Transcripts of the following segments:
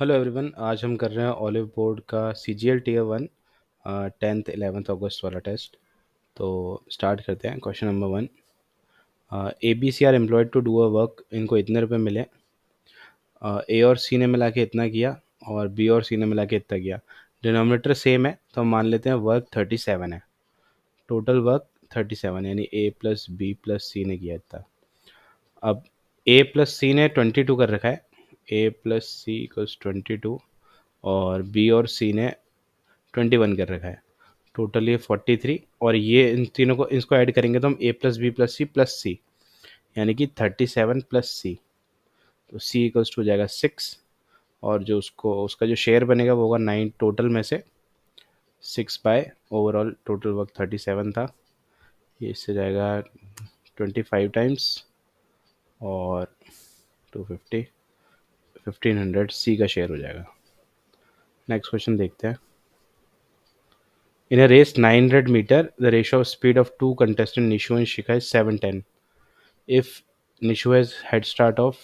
Hello everyone. आज हम कर रहे हैं ऑलिव बोर्ड का C G L tier one 10th 11th अगस्त वाला टेस्ट। तो स्टार्ट करते हैं। Question number one, A B C are employed to do a work. इनको इतने रुपए मिले। ए और सी ने मिला के इतना किया और बी और सी ने मिला के इतना किया। डिनोमिनेटर सेम है तो हम मान लेते हैं वर्क 37 है। टोटल वर्क 37 यानी ए प्लस बी प्लस सी ने किया इतना। अब ए प्लस सी ने 22 कर रखा है। ए प्लस सी इक्वल्स 22 और बी और सी ने 21 कर रखा है। टोटल ये 43 और ये इन तीनों को इसको ऐड करेंगे तो हम ए प्लस सी यानी कि 37 प्लस सी। तो सी इक्वल्स टू हो जाएगा 6 और जो उसको उसका जो शेयर बनेगा वो होगा 9 टोटल में से 6 बाय ओवरऑल टोटल वर्क 37 था। ये इससे जाएगा 25 टाइम्स और 250 1500 सी का शेयर हो जाएगा। नेक्स्ट क्वेश्चन देखते हैं। In a race 900 meter, the ratio of speed of two contestants Nishu and Shikha is 7:10. If Nishu has head start of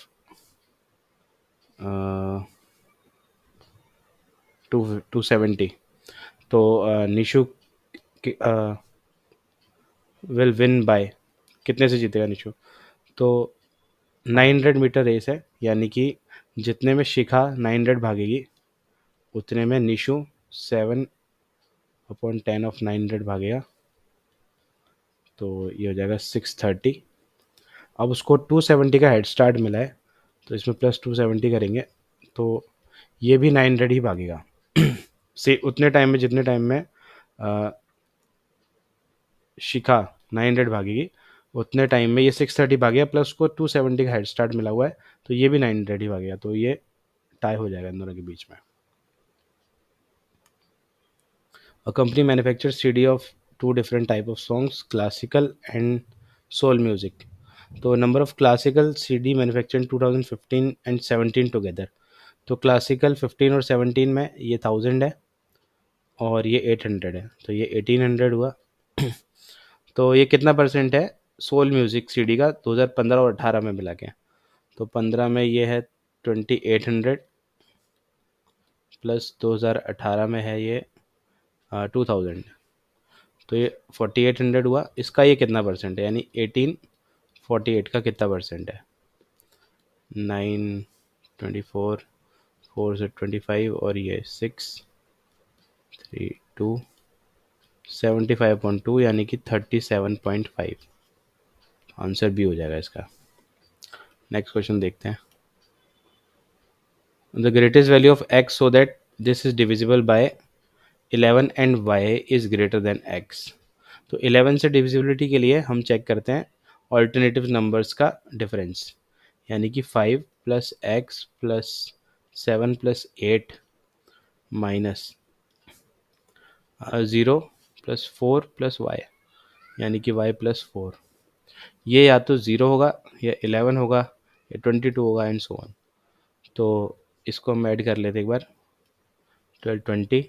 270, तो निशु विल विन बाय कितने से जीतेगा निशु। तो 900 मीटर रेस है यानी कि जितने में शिखा 900 भागेगी उतने में निशु 7/10 ऑफ 900 भागेगा। तो ये हो जाएगा 630। अब उसको 270 का हेड स्टार्ट मिला है तो इसमें प्लस 270 करेंगे तो ये भी 900 ही भागेगा से उतने टाइम में जितने टाइम में अ, शिखा 900 भागेगी उतने टाइम में ये 630 भागेगा प्लस उसको 270 का हेड स्टार्ट मिला हुआ है तो ये भी 900 ही भागेगा। तो ये टाई हो जाएगा इन दोनों के बीच में। A company manufactures CD of two different type of songs, classical and soul music. तो number of classical CD manufacture 2015 and 17 together. तो क्लासिकल 15 और 17 में ये 1000 है और ये 800 है तो ये 1800 हुआ। तो ये कितना परसेंट है सोल म्यूज़िक सीडी का 2015 और 18 में मिला के। तो 15 में ये है 2800 प्लस 2018 में है ये 2000। तो ये 4800 हुआ। इसका ये कितना परसेंट है यानी 1848 का कितना परसेंट है। 924 4 से 25 और ये 632 75.2 यानी कि 37.5 आंसर भी हो जाएगा इसका। नेक्स्ट क्वेश्चन देखते हैं। The greatest value of X so that this is divisible by 11 and Y is greater than X. तो 11 से डिविजिबिलिटी के लिए हम चेक करते हैं ऑल्टरनेटिव नंबर्स का डिफरेंस यानी कि 5 plus X plus 7 plus 8 minus 0 plus 4 plus Y यानी कि y प्लस 4। ये या तो 0 होगा या 11 होगा या 22 होगा एंड सो ऑन। तो इसको हम ऐड कर लेते एक बार। 20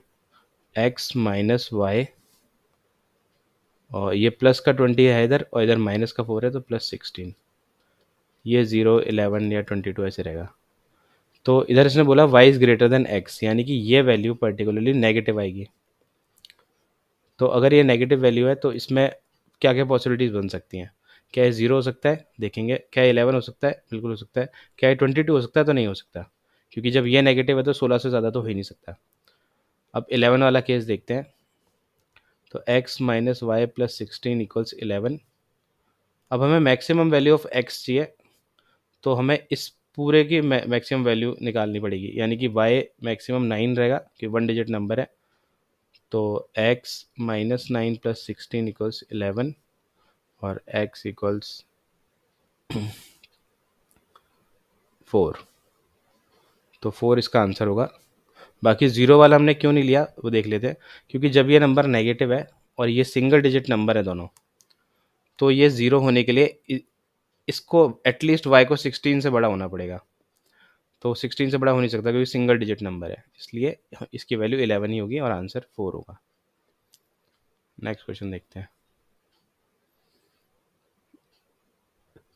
एक्स माइनस वाई और ये प्लस का 20 है इधर और इधर माइनस का 4 है तो प्लस 16। ये 0 11 या 22 ऐसे रहेगा। तो इधर इसने बोला y is greater than x यानी कि ये वैल्यू पर्टिकुलरली नेगेटिव आएगी। तो अगर ये नेगेटिव वैल्यू है तो इसमें क्या क्या पॉसिबिलिटीज़ बन सकती हैं। क्या ये 0 हो सकता है देखेंगे, क्या 11 हो सकता है बिल्कुल हो सकता है, क्या ये 22 हो सकता है तो नहीं हो सकता क्योंकि जब ये नेगेटिव है तो 16 से ज़्यादा तो हो ही नहीं सकता। अब 11 वाला केस देखते हैं। तो x minus Y plus 16 equals 11। अब हमें मैक्सिमम वैल्यू ऑफ x चाहिए तो हमें इस पूरे की मैक्सिमम वैल्यू निकालनी पड़ेगी यानी कि y मैक्सिमम 9 रहेगा कि 1 डिजिट नंबर है। तो x माइनस 9 प्लस 16 इक्वल्स 11 और x इक्वल्स 4। तो 4 इसका आंसर होगा। बाकी ज़ीरो वाला हमने क्यों नहीं लिया वो देख लेते हैं। क्योंकि जब ये नंबर नेगेटिव है और ये सिंगल डिजिट नंबर है दोनों तो ये ज़ीरो होने के लिए इसको एटलीस्ट y को 16 से बड़ा होना पड़ेगा। तो 16 से बड़ा हो नहीं सकता क्योंकि सिंगल डिजिट नंबर है, इसलिए इसकी वैल्यू 11 ही होगी और आंसर 4 होगा। नेक्स्ट क्वेश्चन देखते हैं।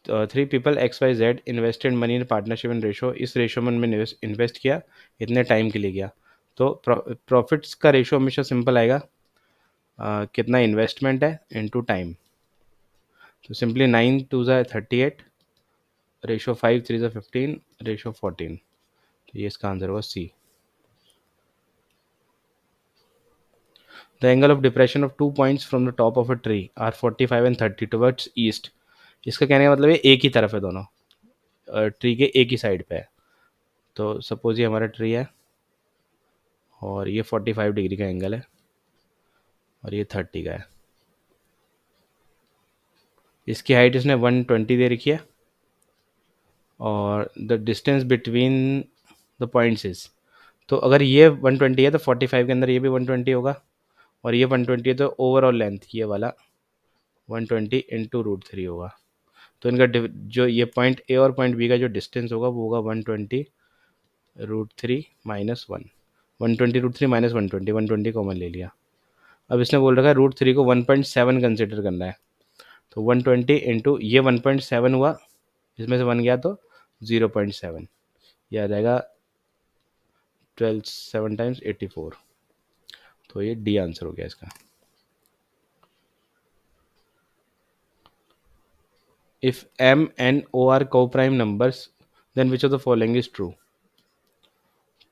Three people X Y Z invested money in partnership in ratio, इस रेशो में उन्होंने इन्वेस्ट किया, इतने टाइम के लिए किया। तो प्रॉफिट्स का रेशो हमेशा सिंपल आएगा, कितना इन्वेस्टमेंट है इनटू टाइम। तो सिंपली 9 टू ज़ा 38, रेशो 5 3 ज़ा 15, रेशो 14। तो ये इसका आंसर होगा C. The angle of depression of 2 points from the top of a tree are 45 and 30 towards east. इसका कहने का मतलब है एक ही तरफ है दोनों, ट्री के एक ही साइड पे है। तो सपोज ये हमारा ट्री है और ये 45 डिग्री का एंगल है और ये 30 का है। इसकी हाइट इसने 120 दे रखी है और the distance between the points is, तो अगर ये 120 है तो 45 के अंदर ये भी 120 होगा, और ये 120 है तो ओवरऑल लेंथ ये वाला 120 इंटू रूट थ्री होगा। तो इनका जो ये पॉइंट ए और पॉइंट बी का जो डिस्टेंस होगा वो होगा 120 root three minus one, 120 root three minus 120, 120 common ले लिया। अब इसने बोल रखा है रूट थ्री को 1.7 कंसिडर करना है, तो 120 इंटू ये 1.7 हुआ, इसमें से 1 गया तो 0.7, ये आ जाएगा 12 7 टाइम्स 84। तो ये डी आंसर हो गया इसका। If M and O are coprime numbers then which of the following is true.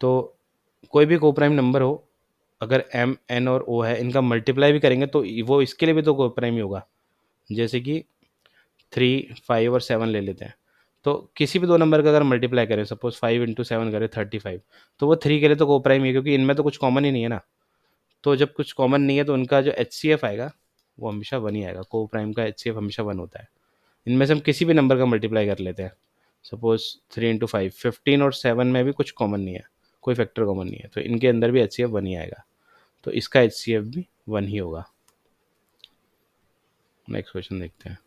तो कोई भी को प्राइम नंबर हो, अगर एम एन और ओ है, इनका मल्टीप्लाई भी करेंगे तो वो इसके लिए भी तो को प्राइम ही होगा। जैसे कि 3 5 और 7 ले लेते हैं, तो किसी भी दो नंबर का अगर मल्टीप्लाई करें, सपोज 5 इंटू 7 करें 35, तो वो 3 के लिए तो को प्राइम है, क्योंकि इनमें तो कुछ कॉमन ही नहीं है ना। तो जब कुछ कॉमन नहीं है तो उनका जो एच सी एफ आएगा वो हमेशा वन ही आएगा, को प्राइम का एच सी एफ हमेशा वन होता है। इनमें से हम किसी भी नंबर का मल्टीप्लाई कर लेते हैं, सपोज 3 इंटू 5 15 और 7 में भी कुछ कॉमन नहीं है, कोई फैक्टर कॉमन नहीं है, तो इनके अंदर भी एच सी एफ वन ही आएगा, तो इसका एच सी एफ भी वन ही होगा। नेक्स्ट क्वेश्चन देखते हैं।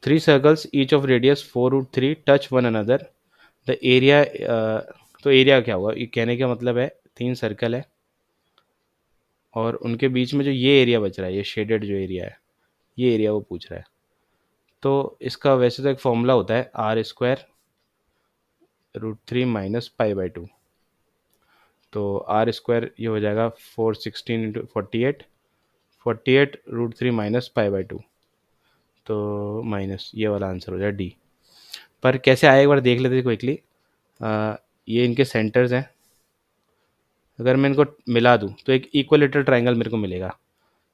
Three circles each of radius 4√3 touch one another, the area, तो एरिया क्या होगा, ये कहने का मतलब है 3 सर्कल है और उनके बीच में जो ये एरिया बच रहा है, ये शेडेड जो एरिया है, ये एरिया वो पूछ रहा है। तो इसका वैसे तो एक फॉर्मूला होता है r² √3 minus pi by two. तो r² ये हो जाएगा 416 into 48, 48√3 minus pi by two, तो माइनस ये वाला आंसर हो जाएगा डी। पर कैसे आया एक बार देख लेते हैं क्विकली। ये इनके सेंटर्स हैं, अगर मैं इनको मिला दूँ तो एक इक्वलेटरल ट्राइंगल मेरे को मिलेगा,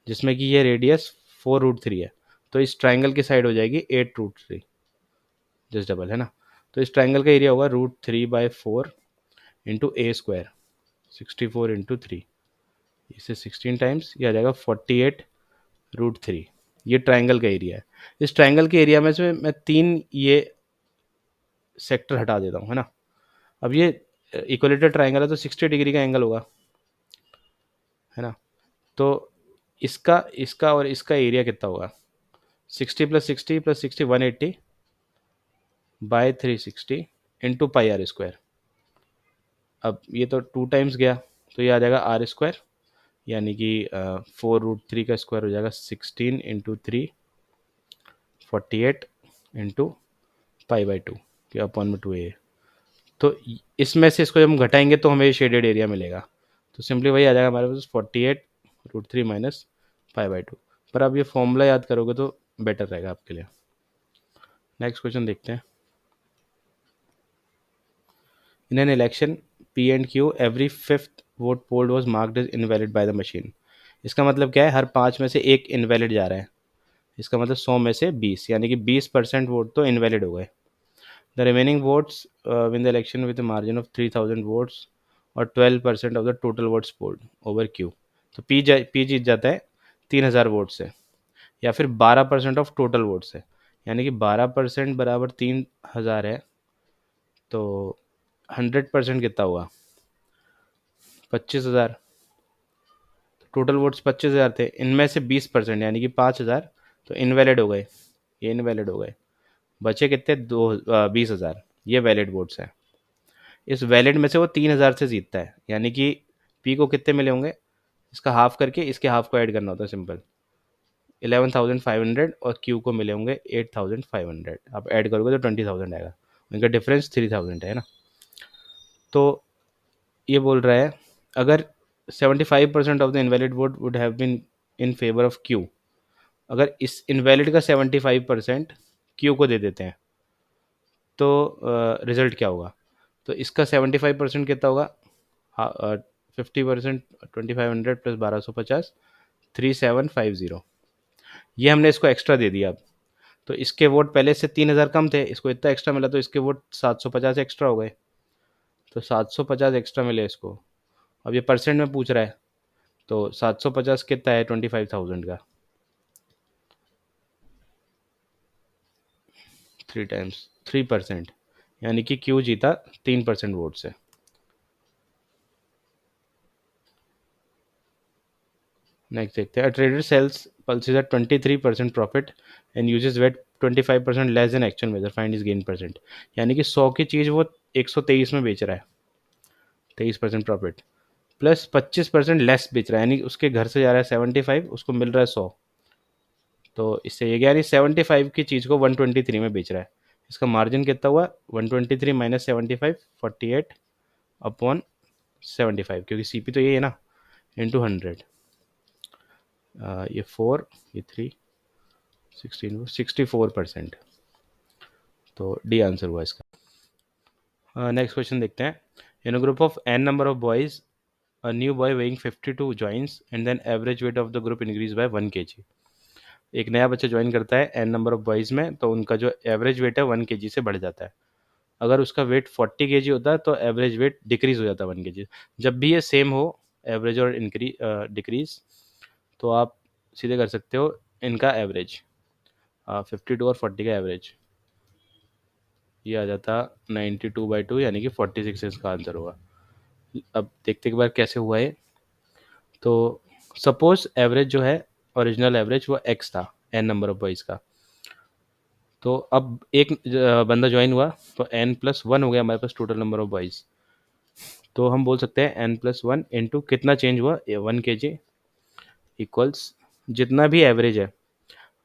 जिसमें कि ये रेडियस 4√3 है, तो इस ट्राइंगल की साइड हो जाएगी 8√3, जस्ट डबल है ना। तो इस ट्राइंगल का एरिया होगा √3/4 इंटू A², 64 इंटू 3, इससे 16 टाइम्स, ये आ जाएगा 48√3। ये ट्राइंगल का एरिया है। इस ट्राइंगल के एरिया में से मैं 3 ये सेक्टर हटा देता हूँ, है ना। अब ये इक्वलेटर ट्राइंगल है तो 60 डिग्री का एंगल होगा, है ना। तो इसका इसका और इसका एरिया कितना होगा, 60 + 60 + 60 180 बाय 360 इंटू πr²। अब ये तो 2 टाइम्स गया, तो ये आ जाएगा r², यानी कि 4√3 का स्क्वायर हो जाएगा 16 × 3 48 इंटू π/2 के अपॉन में 2a। तो इसमें से इसको जब हम घटाएंगे तो हमें शेडेड एरिया मिलेगा, तो सिंपली वही आ जाएगा हमारे पास 48√3 माइनस π/2। पर आप ये फॉर्मूला याद करोगे तो बेटर रहेगा आपके लिए। नेक्स्ट क्वेश्चन देखते हैं। In an election P and Q every fifth vote polled was marked as invalid by the machine. इसका मतलब क्या है, हर 5 में से एक इनवैलिड जा रहा है, इसका मतलब 100 में से 20, यानी कि 20% वोट तो इनवैलिड हो गए। The remaining votes win the election with margin of 3000 votes और 12% of the total votes polled over Q. तो पी जीत जाता है 3000 वोट से, या फिर 12% ऑफ टोटल वोट से, यानी कि 12% बराबर 3000 है, तो 100% कितना हुआ, 25,000। टोटल वोट्स 25,000 थे, इनमें से 20% यानी कि 5,000 तो इनवैलिड हो गए, ये इनवैलिड हो गए। बचे कितने, 20,000, ये वैलिड वोट्स हैं। इस वैलिड में से वो 3,000 से जीतता है, यानी कि पी को कितने मिले होंगे, इसका हाफ करके इसके हाफ को ऐड करना होता है, सिंपल। 11,500 और क्यू को मिले होंगे 8,500। आप ऐड करोगे तो 20,000 आएगा, उनका डिफरेंस 3,000 है ना। तो ये बोल रहा है अगर 75% of the invalid vote would have been in favour of Q, अगर इस इनवैलिड का 75% क्यू को दे देते हैं तो रिजल्ट क्या होगा। तो इसका 75% कितना होगा, 50%, 2,500 प्लस 1,250, 3,750। ये हमने इसको एक्स्ट्रा दे दिया अब। तो इसके वोट पहले से 3,000 कम थे, इसको इतना एक्स्ट्रा मिला तो इसके वोट 750 एक्स्ट्रा हो गए। तो 750 एक्स्ट्रा मिले इसको। अब ये परसेंट में पूछ रहा है, तो 750 कितना है 25,000 का, 3 टाइम्स 3%, यानी कि क्यू जीता 3% वोट से। नेक्स्ट देखते हैं, trader sells pulses at 23% profit and uses weight 25% less than actual measure, find is gain percent. यानी कि 100 की चीज़ वो 123 में बेच रहा है, 23% प्रॉफिट, प्लस 25% लेस बेच रहा है, यानी उसके घर से जा रहा है 75, उसको मिल रहा है 100। तो इससे ये गया, यानी 75 की चीज़ को 123 में बेच रहा है। इसका मार्जिन कितना हुआ, 123 माइनस 75, 48 अपॉन 75, क्योंकि सीपी तो ये है ना, इंटू 100। ये 4, ये 3, 16, 64%। तो डी आंसर हुआ इसका। नेक्स्ट क्वेश्चन देखते हैं, in a group of N number of boys a new boy weighing 52 joins and then average weight of the group increase by 1 kg। एक नया बच्चा ज्वाइन करता है एन नंबर ऑफ बॉयज़ में, तो उनका जो एवरेज वेट है 1 kg से बढ़ जाता है। अगर उसका वेट 40 kg होता है तो एवरेज वेट डिक्रीज हो जाता है 1 kg। जब भी ये सेम हो, एवरेज और डिक्रीज, तो आप सीधे कर सकते हो इनका एवरेज, 52 और 40 का एवरेज, ये आ जाता 92/2, यानी कि 46 इसका आंसर होगा। अब देखते एक बार कैसे हुआ है। तो सपोज एवरेज जो है, ओरिजिनल एवरेज वो एक्स था एन नंबर ऑफ बॉयज़ का। तो अब एक बंदा ज्वाइन हुआ, तो n+1 हो गया हमारे पास टोटल नंबर ऑफ बॉयज़। तो हम बोल सकते हैं n+1 इंटू कितना चेंज हुआ, 1 kg, इक्वल्स जितना भी एवरेज है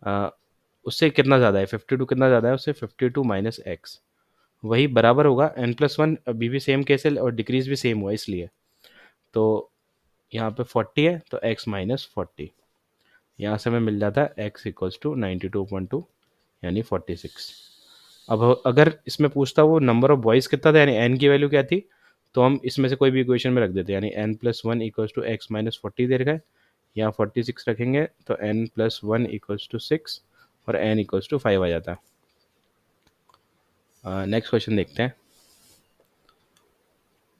अ, उससे कितना ज़्यादा है, 52 कितना ज़्यादा है उससे, 52 माइनस एक्स, वही बराबर होगा n+1। अभी भी सेम केस है और डिक्रीज भी सेम हुआ इसलिए। तो यहाँ पे 40 है तो x माइनस 40, यहाँ से हमें मिल जाता है x इक्वल्स टू 92.2, यानी 46। अब अगर इसमें पूछता वो नंबर ऑफ बॉयज़ कितना था, यानी n की वैल्यू क्या थी, तो हम इसमें से कोई भी इक्वेशन में रख देते हैं, यानी n+1 equals to X minus 40 दे रखा है, यहाँ 46 रखेंगे तो n+1 इक्वल्स टू 6 और n इक्वल्स टू 5 आ जाता है। नेक्स्ट क्वेश्चन देखते हैं,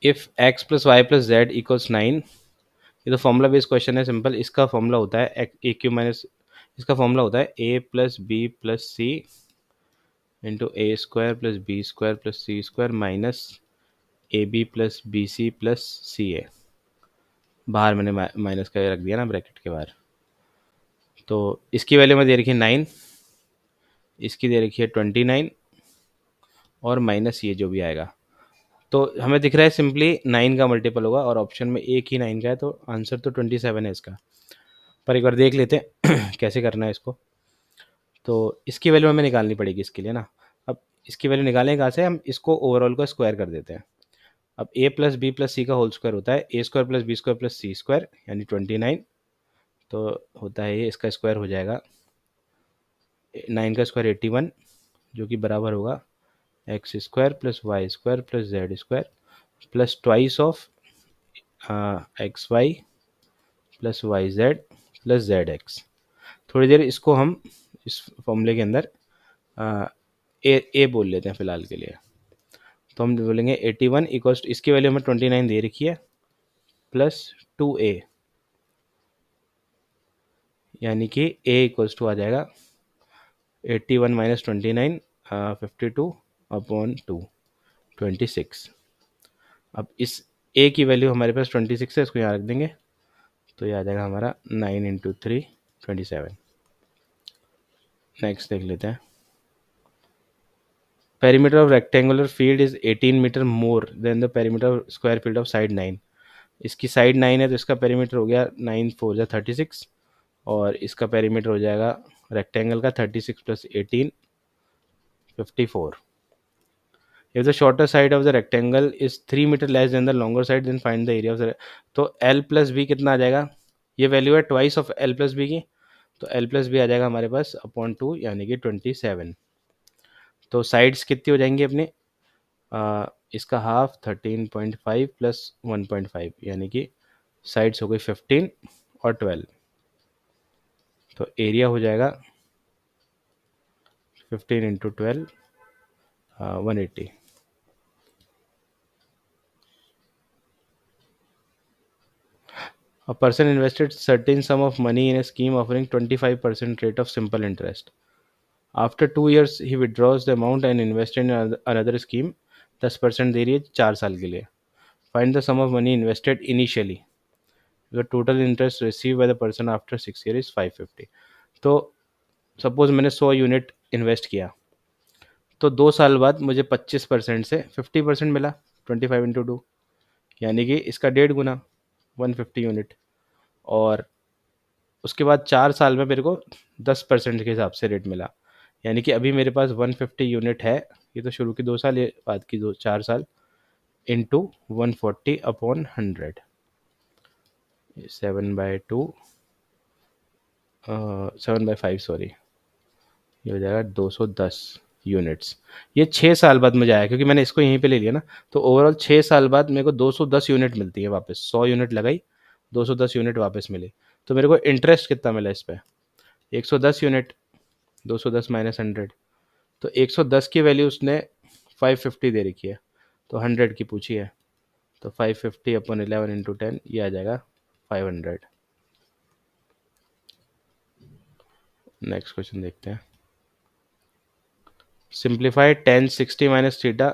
if x plus Y plus Z equals 9, ये तो फॉर्मूला बेस्ड क्वेश्चन है, सिंपल। इसका फॉर्मूला होता है ए क्यू माइनस, इसका फॉर्मूला होता है a plus B plus C into A square plus B square plus C square minus A B plus B C plus C A. बाहर मैंने minus का रख दिया ना ब्रैकेट के बाहर। तो इसकी वैल्यू में दे रखी है 9, इसकी दे रखी है 29, और माइनस ये जो भी आएगा। तो हमें दिख रहा है सिंपली 9 का मल्टीपल होगा, और ऑप्शन में एक ही 9 का है, तो आंसर तो 27 है इसका। पर एक बार देख लेते हैं कैसे करना है इसको। तो इसकी वैल्यू हमें निकालनी पड़ेगी इसके लिए ना। अब इसकी वैल्यू निकालने कहाँ से, हम इसको ओवरऑल को स्क्वायर कर देते हैं। अब a plus B plus C का होल स्क्वायर होता है A square plus B square plus C square, यानी 29। तो होता है ये, इसका स्क्वायर हो जाएगा 9 का स्क्वायर 81, जो कि बराबर होगा X square plus Y square plus Z square plus twice of X Y plus Y Z plus Z X. थोड़ी देर इसको हम इस फॉर्मूले के अंदर ए बोल लेते हैं फिलहाल के लिए। तो हम बोलेंगे 81 इक्वल्स, इसकी वैल्यू हमें 29 दे रखी है, प्लस 2a, यानी कि a इक्वल्स टू आ जाएगा 81 माइनस 29, 52 अपॉन 2, 26। अब इस a की वैल्यू हमारे पास 26 है, इसको यहाँ रख देंगे, तो ये आ जाएगा हमारा 9 इंटू 3, 27। नेक्स्ट देख लेते हैं, perimeter of rectangular field is 18 metre more than the perimeter of square field of side 9। इसकी साइड 9 है तो इसका पेरीमीटर हो गया 9 4 जा 36, और इसका पेरीमीटर हो जाएगा रेक्टेंगल का 36 + 18 54. If the shorter side of the rectangle is 3 metre less than the longer side, then find the area of the तो L + B कितना आ जाएगा, ये वैल्यू है ट्वाइस ऑफ L + B की, तो L + B आ जाएगा हमारे पास अपॉन 2 यानी कि 27. तो साइड्स कितनी हो जाएंगी अपने, इसका हाफ 13.5 + 1.5 यानी कि साइड्स हो गई 15 और 12. तो एरिया हो जाएगा 15 × 12 180. A person invested certain sum of money in a scheme offering 25% rate of simple interest. After 2 years, he withdraws the amount and invests in another scheme. 10% दे रही है 4 साल के लिए. Find the sum of money invested initially. The total interest received by the person after 6 years is 550. तो suppose मैंने 100 unit invest किया, तो 2 साल बाद मुझे 25% से 50% मिला, 25 × 2 यानी कि इसका 1.5 गुना 150 यूनिट. और उसके बाद 4 साल में मेरे को 10% के हिसाब से रेट मिला, यानी कि अभी मेरे पास 150 यूनिट है. ये तो शुरू के 2 साल, ये बाद की 4 साल इंटू 140 अपॉन 100, 7/2 7/5 सॉरी, ये हो जाएगा 210 यूनिट्स. ये 6 साल बाद मुझे आया क्योंकि मैंने इसको यहीं पे ले लिया ना. तो ओवरऑल 6 साल बाद मेरे को 210 यूनिट मिलती है वापस. 100 यूनिट लगाई, 210 यूनिट वापस मिली. तो मेरे को इंटरेस्ट कितना मिला इस पर, 110 यूनिट. 210 माइनस 100, तो 110 की वैल्यू उसने 550 दे रखी है, तो 100 की पूछी है, तो 550 अपॉन 11 × 10 ये आ जाएगा 500. नेक्स्ट क्वेश्चन देखते हैं. Simplify tan 60 minus theta.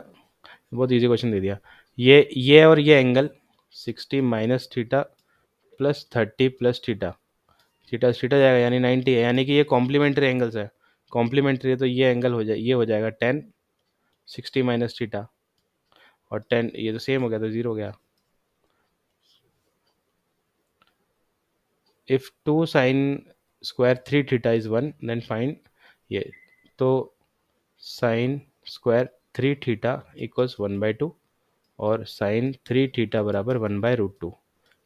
बहुत इजी क्वेश्चन दे दिया. ये और ये angle 60 minus theta plus 30 plus theta, theta theta जाएगा यानी 90 है, यानी कि ये कॉम्प्लीमेंट्री एंगल्स है. कॉम्प्लीमेंट्री है तो ये एंगल हो जाए, ये हो जाएगा 10 60 माइनस थीटा, और 10 ये तो सेम हो गया तो 0 हो गया. If 2 sin square 3 theta is 1 then find ये. तो sin square 3 theta equals 1/2 और sin 3 theta बराबर 1/√2.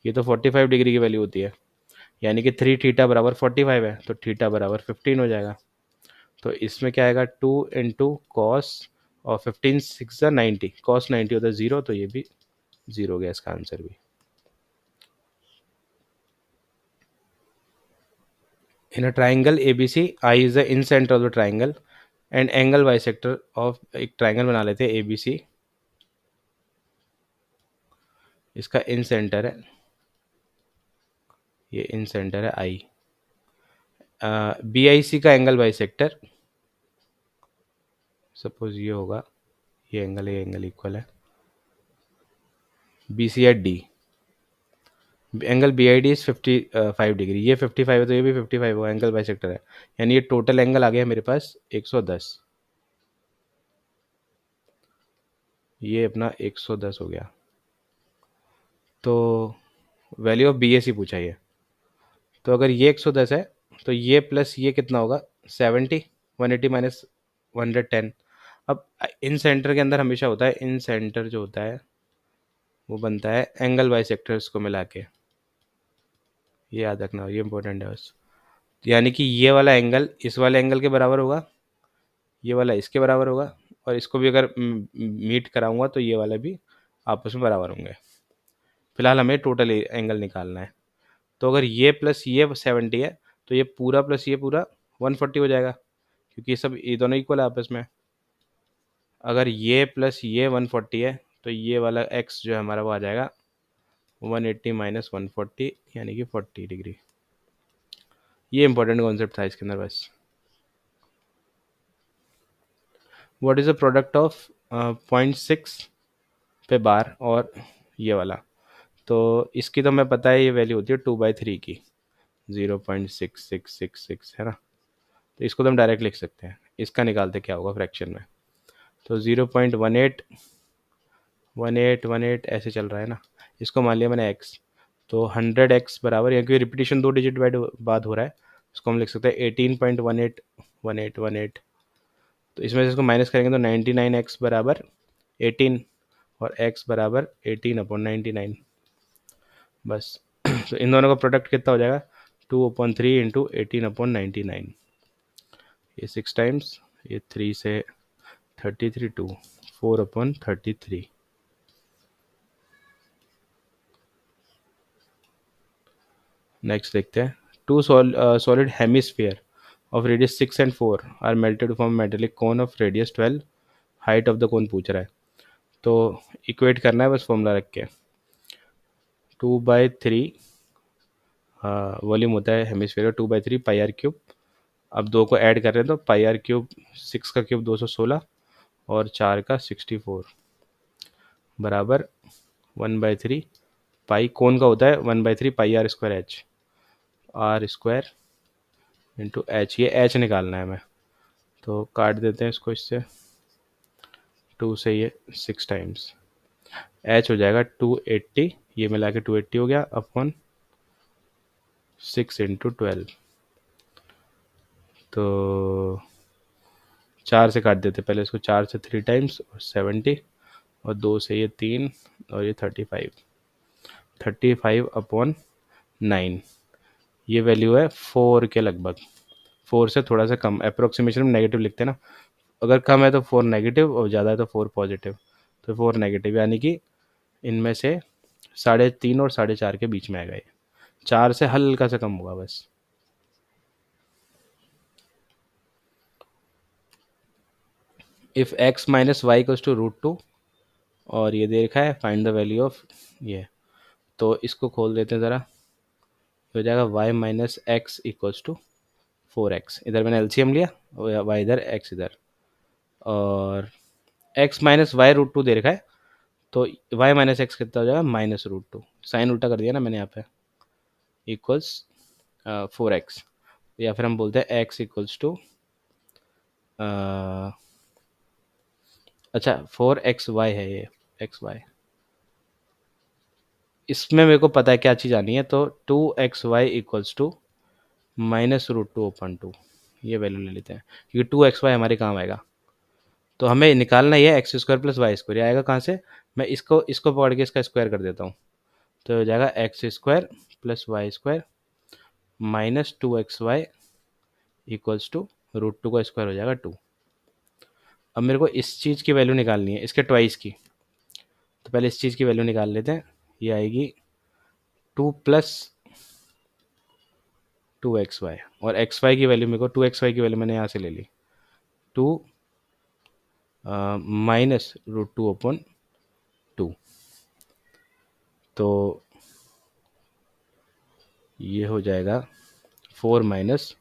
ये तो 45 डिग्री की वैल्यू होती है, यानी कि 3 थीटा बराबर 45 है, तो थीटा बराबर 15 हो जाएगा. तो इसमें क्या आएगा 2 इंटू कॉस, और 15 6 90, कॉस 90 होता है 0, तो ये भी 0 हो गया इसका आंसर भी. In a triangle ABC, I is the in center of the triangle and angle bisector of, एक ट्राइंगल बना लेते हैं ABC. इसका इन सेंटर है, ये इन सेंटर है I. BIC का एंगल बाइसेक्टर सपोज ये होगा, ये एंगल इक्वल है BC at D. Angle BID is 55 degree, ये 55 है तो ये भी 55 होगा, एंगल बाइसेक्टर है, यानी ये टोटल एंगल आ गया मेरे पास 110. ये अपना 110 हो गया. तो वैल्यू ऑफ BAC पूछा ये. तो अगर ये 110 है तो ये प्लस ये कितना होगा 70, 180 माइनस 110. अब इन सेंटर के अंदर हमेशा होता है, इन सेंटर जो होता है वो बनता है एंगल बाइसेक्टर्स को मिला के, ये याद रखना, ये इंपॉर्टेंट है बस. यानी कि ये वाला एंगल इस वाले एंगल के बराबर होगा, ये वाला इसके बराबर होगा, और इसको भी अगर मीट कराऊंगा तो ये वाला भी आपस में बराबर होंगे. फिलहाल हमें टोटल एंगल निकालना है. तो अगर ये प्लस ये 70 है तो ये पूरा प्लस ये पूरा 140 हो जाएगा, क्योंकि ये दोनों इक्वल है आपस में. अगर ये प्लस ये 140 है तो ये वाला x जो है हमारा वो आ जाएगा 180 माइनस 140 यानी कि 40 डिग्री. ये इंपॉर्टेंट कॉन्सेप्ट था इसके अंदर बस. What is the product of 0.6 पे बार और ये वाला. तो इसकी तो हमें पता है ये वैल्यू होती है 2/3 की, 0.6666 है ना. तो इसको तो हम डायरेक्ट लिख सकते हैं. इसका निकालते क्या होगा फ्रैक्शन में. तो 0.18 18 18 ऐसे चल रहा है ना. इसको मान लिया मैंने x, तो 100x बराबर, यहाँ क्योंकि रिपीटेशन 2 डिजिट बाद हो रहा है, इसको हम लिख सकते हैं 18.181818। तो इसमें से इसको माइनस करेंगे तो 99x बराबर 18, और x बराबर 18/99। बस तो इन दोनों का प्रोडक्ट कितना हो जाएगा, 2/3 इंटू 18/99। ये 6 टाइम्स, ये 3 से 33, 2 4/33। नेक्स्ट देखते हैं, two solid hemisphere of radius 6 and 4 are melted form metallic cone of radius 12, height of the cone पूछ रहा है। तो इक्वेट करना है बस फॉर्मूला रख के, 2/3 वॉल्यूम होता है हेमिस्फीयर, 2/3 पाई आर क्यूब। अब दो को ऐड कर रहे हैं तो पाई आर क्यूब, 6 का क्यूब 216 और 4 का 64 बराबर 1/3 पाई, कोन का होता है 1/3 pi R square H, R square into H, ये एच निकालना है हमें। तो काट देते हैं इसको इससे, 2 से ये 6 टाइम्स, एच हो जाएगा 280, ये मिला के 280 हो गया अपॉन 6 × 12। तो 4 से काट देते पहले इसको, 4 से 3 टाइम्स और 70, और 2 से ये 3 और ये 35/9। ये वैल्यू है 4 के लगभग, 4 से थोड़ा सा कम, अप्रोक्सीमेशन में नेगेटिव लिखते हैं ना, अगर कम है तो 4 नेगेटिव और ज़्यादा है तो 4 पॉजिटिव। तो 4 नेगेटिव, यानी कि इनमें से 3.5 और 4.5 के बीच में आएगा ये, 4 से हल्का सा कम होगा बस। If x minus Y equals to √2, और ये दे रखा है फाइंड द वैल्यू ऑफ ये, तो इसको खोल देते हैं ज़रा, हो जाएगा y minus X equals to 4x, इधर मैंने एलसीएम लिया, y इधर x इधर, और x माइनस वाई √2 दे रखा है, तो y माइनस एक्स कितना हो जाएगा, -√2, साइन उल्टा कर दिया ना मैंने यहाँ पे, इक्वल्स 4x, या फिर हम बोलते हैं x इक्वल्स टू, अच्छा 4xy है ये, xy, इसमें मेरे को पता है क्या चीज़ आनी है, तो 2xy इक्वल्स टू -√2/2, ये वैल्यू ले लेते हैं क्योंकि 2xy हमारे काम आएगा। तो हमें निकालना ये x² प्लस y², ये आएगा कहाँ से, मैं इसको इसको पकड़ के इसका स्क्वायर कर देता हूँ, तो हो जाएगा x² plus y² minus 2xy equals to √2 का स्क्वायर हो जाएगा 2। अब मेरे को इस चीज़ की वैल्यू निकालनी है, इसके ट्वाइस की, तो पहले इस चीज़ की वैल्यू निकाल लेते हैं, ये आएगी 2 प्लस 2xy, और xy की वैल्यू मेरे को, 2xy की वैल्यू मैंने यहाँ से ले ली, 2 माइनस √2/2, तो ये हो जाएगा 4 माइनस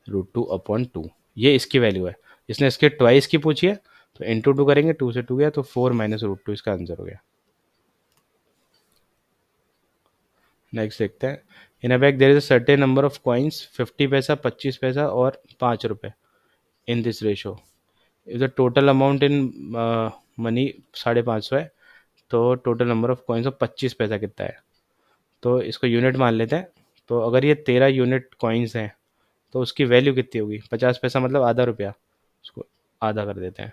√2/2, ये इसकी वैल्यू है। इसने इसके ट्वाइस की पूछी है, तो इंटू 2 करेंगे, 2 से 2 गया तो 4 माइनस √2 इसका आंसर हो गया। नेक्स्ट देखते हैं, in a bag there is a certain number of coins, 50 paisa, 25 paisa और 5 रुपये, in this ratio, if the total amount in money 550 है, तो total number of coins of 25 paisa कितना है। तो इसको यूनिट मान लेते हैं, तो अगर ये 13 यूनिट कॉइन्स हैं तो उसकी वैल्यू कितनी होगी, 50 पैसा मतलब आधा रुपया, उसको आधा कर देते हैं,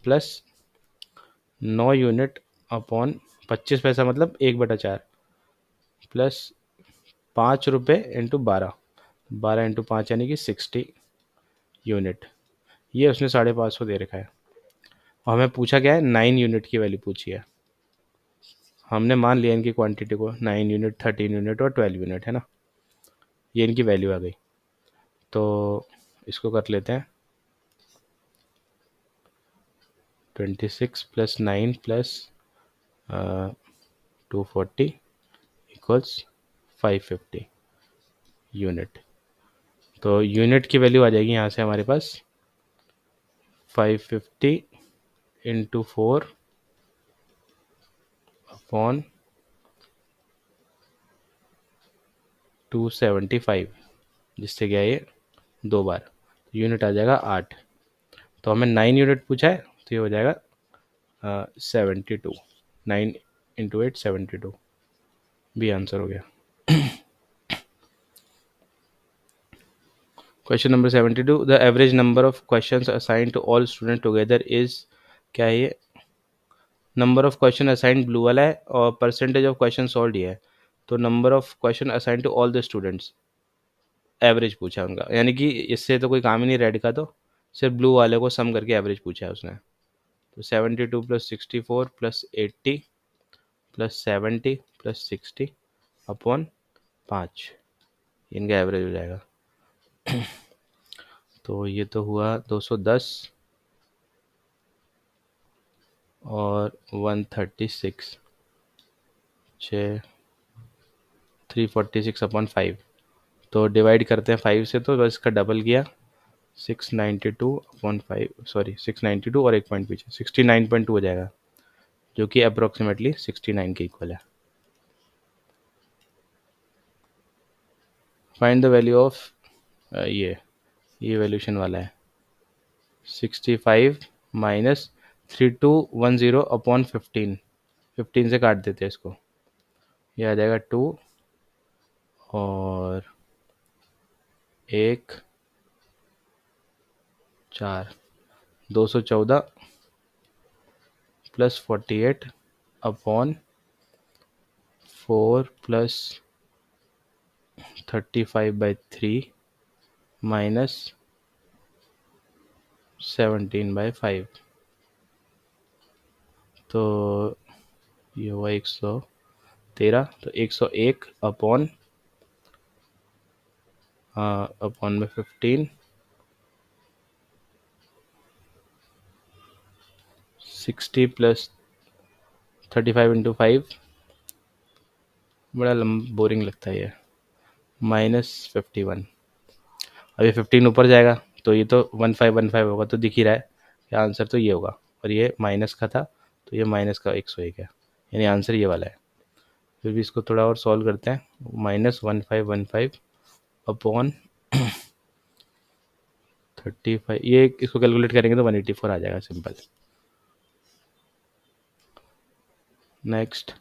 प्लस 9 यूनिट अपॉन 25 पैसा मतलब 1/4, प्लस 5 रुपये इंटू 12, 12 × 5 यानी कि 60 यूनिट, ये उसने 550 दे रखा है, और हमें पूछा क्या है, 9 यूनिट की वैल्यू पूछी है। हमने मान लिया इनकी क्वांटिटी को, 9 यूनिट, 13 यूनिट और 12 यूनिट है ना, ये इनकी वैल्यू आ गई। तो इसको कर लेते हैं, 26 प्लस 9 प्लस 240 इक्वल्स 550 यूनिट। तो यूनिट की वैल्यू आ जाएगी यहाँ से हमारे पास 550 इंटू 4 अपॉन 275, जिससे क्या ये 2 बार, यूनिट आ जाएगा 8। तो हमें 9 यूनिट पूछा है, तो ये हो जाएगा 72, 9 × 8 72 बी आंसर हो गया। Question number 72, the average number of questions assigned to all student together is, क्या है ये? Number of question assigned blue वाला है और परसेंटेज ऑफ क्वेश्चन सॉल्व ये है। तो number of question assigned to all the students, average पूछा उनका, यानी कि इससे तो कोई काम ही नहीं रेड का, तो सिर्फ ब्लू वाले को सम करके एवरेज पूछा है उसने। तो 72 plus 64 plus 80 plus 70 plus 60 upon 5, इनका एवरेज हो जाएगा। तो ये तो हुआ 210 और 136, 6, 346 अपॉन 5। तो डिवाइड करते हैं 5 से, तो बस इसका डबल किया, 692 अपॉन 5, सॉरी 692 और एक पॉइंट पीछे 69.2 हो जाएगा, जो कि अप्रोक्सीमेटली 69 के इक्वल है। फाइंड द वैल्यू ऑफ, ये वैल्यूशन वाला है, 65 माइनस 3210 अपॉन 15, 15 से काट देते हैं इसको, ये आ जाएगा 2 और 1 4, 214 प्लस 48 अपॉन 4 प्लस 35/3 माइनस 17/5। तो ये हुआ 113, तो 101 अपॉन अपॉन में 15, 60 प्लस 35 इंटू 5, बड़ा बोरिंग लगता है ये, -51। अब ये 15 ऊपर जाएगा तो ये तो 1515 होगा, तो दिख ही रहा है कि आंसर तो ये होगा, और ये माइनस का था तो ये माइनस का 101 है, यानी आंसर ये वाला है। फिर भी इसको थोड़ा और सॉल्व करते हैं, -1515 अपॉन 35, ये इसको कैलकुलेट करेंगे तो 184 आ जाएगा, simple. Next,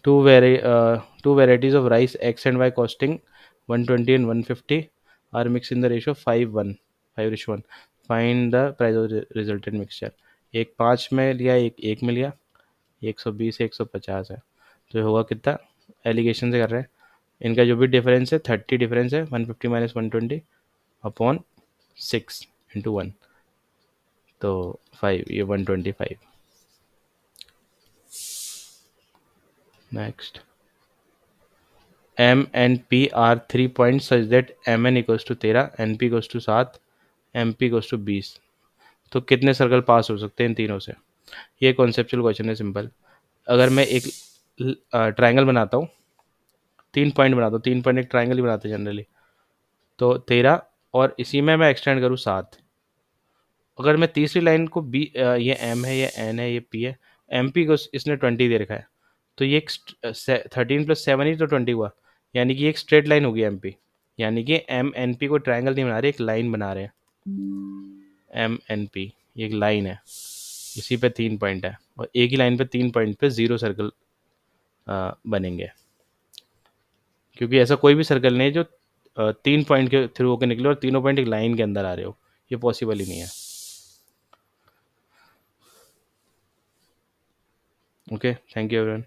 two varieties of rice x and y costing 120 and 150 are mixed in the ratio 5:1 find the price of the resultant mixture। एक 5 में लिया, एक 1 में लिया, 120 150 है, तो ये होगा कितना? एलिगेशन से कर रहे हैं, इनका जो भी डिफरेंस है 30 डिफरेंस है, 150 माइनस 120 अपॉन 6 इंटू 1, तो 5, ये 125। Next, M N P R 3 point such that M N equals to 13, N P equals to 7, M P equals to 20, तो कितने सर्कल पास हो सकते हैं इन तीनों से? ये कॉन्सेप्चुअल क्वेश्चन है, सिंपल। अगर मैं एक ट्राइंगल बनाता हूँ, 3 पॉइंट बनाता हूँ, 3 पॉइंट एक ट्राइंगल ही बनाते हैं जनरली, तो 13, और इसी में मैं एक्सटेंड करूँ 7। अगर मैं तीसरी लाइन को बी, ये एम है, ये एन है, ये पी है, एम पी को इसने 20 दे रखा है, तो ये एक 13 प्लस 7 ही तो 20 हुआ, यानी कि एक स्ट्रेट लाइन होगी एम पी, यानी कि एम एन पी को ट्राइंगल नहीं बना रहे, एक लाइन बना रहे हैं। एम एन पी ये एक लाइन है, इसी पे 3 पॉइंट है, और एक ही लाइन पे 3 पॉइंट पे 0 सर्कल बनेंगे, क्योंकि ऐसा कोई भी सर्कल नहीं है जो 3 पॉइंट के थ्रू होकर निकले और तीनों पॉइंट एक लाइन के अंदर आ रहे हो, ये पॉसिबल ही नहीं है। Okay, thank you everyone.